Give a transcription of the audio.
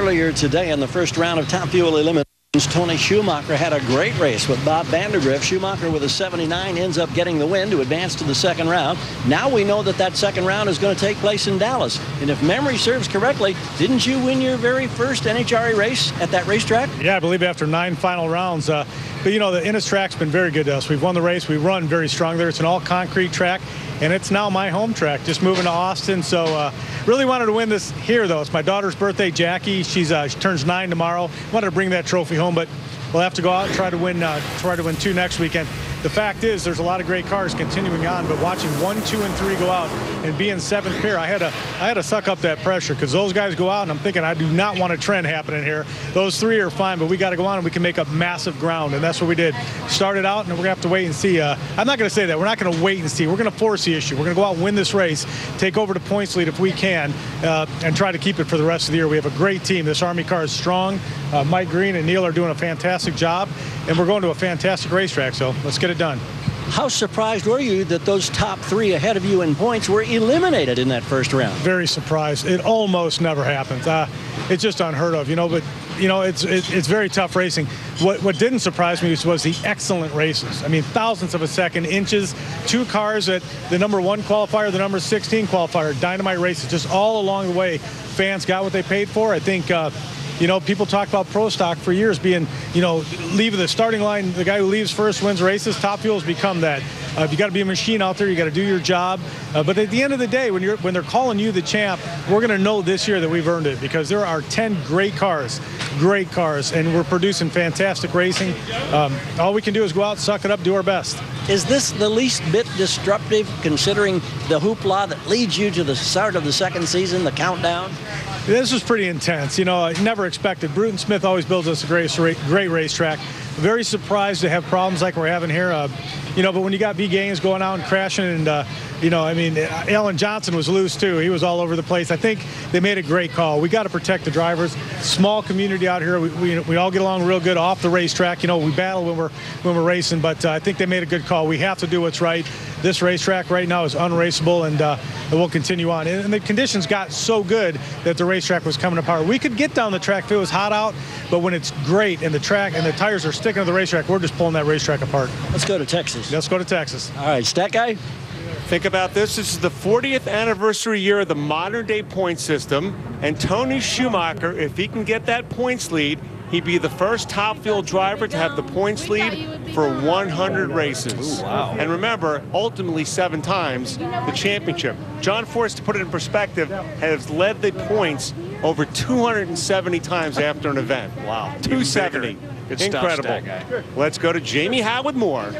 Earlier today in the first round of Top Fuel Eliminations, Tony Schumacher had a great race with Bob Vandergriff. Schumacher with a 79 ends up getting the win to advance to the second round. Now we know that second round is going to take place in Dallas. And if memory serves correctly, didn't you win your very first NHRA race at that racetrack? Yeah, I believe after 9 final rounds. But, you know, the Innis track's been very good to us. We've won the race. We run very strong there. It's an all-concrete track, and it's now my home track, just moving to Austin. So really wanted to win this here, though. It's my daughter's birthday, Jackie. She turns 9 tomorrow. Wanted to bring that trophy home, but we'll have to go out and try to win 2 next weekend. The fact is, there's a lot of great cars continuing on, but watching 1, 2, and 3 go out and be in 7th pair, I had to suck up that pressure, because those guys go out, and I'm thinking I do not want a trend happening here. Those 3 are fine, but we got to go on and we can make up massive ground, and that's what we did. Started out, and we're gonna have to wait and see. I'm not going to say that. We're not going to wait and see. We're going to force the issue. We're going to go out and win this race, take over the points lead if we can, and try to keep it for the rest of the year. We have a great team. This Army car is strong. Mike Green and Neil are doing a fantastic job, and we're going to a fantastic racetrack, so let's get it done. How surprised were you that those top 3 ahead of you in points were eliminated in that first round? Very surprised. It almost never happens. It's just unheard of, you know, but, you know, it's very tough racing. What didn't surprise me was the excellent races. I mean, thousandths of a second, inches, 2 cars at the number 1 qualifier, the number 16 qualifier, dynamite races, just all along the way. Fans got what they paid for. I think, you know, people talk about pro stock for years being, you know, leave the starting line. The guy who leaves first wins races. Top Fuel's become that. You got to be a machine out there. You got to do your job. But at the end of the day, when they're calling you the champ, we're going to know this year that we've earned it, because there are 10 great cars, and we're producing fantastic racing. All we can do is go out, suck it up, do our best. Is this the least bit disruptive, considering the hoopla that leads you to the start of the second season, the countdown? This was pretty intense. You know, I never expected. Bruton Smith always builds us a great racetrack. Very surprised to have problems like we're having here. You know, but when you got B Gaines going out and crashing, and you know, I mean, Alan Johnson was loose too. He was all over the place. I think they made a great call. We got to protect the drivers. Small community out here. We all get along real good off the racetrack. You know, we battle when we're racing, but I think they made a good call. We have to do what's right. This racetrack right now is unraceable, and we'll continue on. And the conditions got so good that the racetrack was coming apart. We could get down the track if it was hot out, but when it's great and the track and the tires are sticking to the racetrack, we're just pulling that racetrack apart. Let's go to Texas. Let's go to Texas. All right, Stat Guy. Think about this. This is the 40th anniversary year of the modern-day point system, and Tony Schumacher, if he can get that points lead, he'd be the first Top Fuel driver to have the points lead for 100 races. Ooh, wow. And remember, ultimately 7 times the championship. John Force, to put it in perspective, has led the points over 270 times after an event. Wow. 270. Good stuff, incredible. Stat Guy. Let's go to Jamie Howe with more.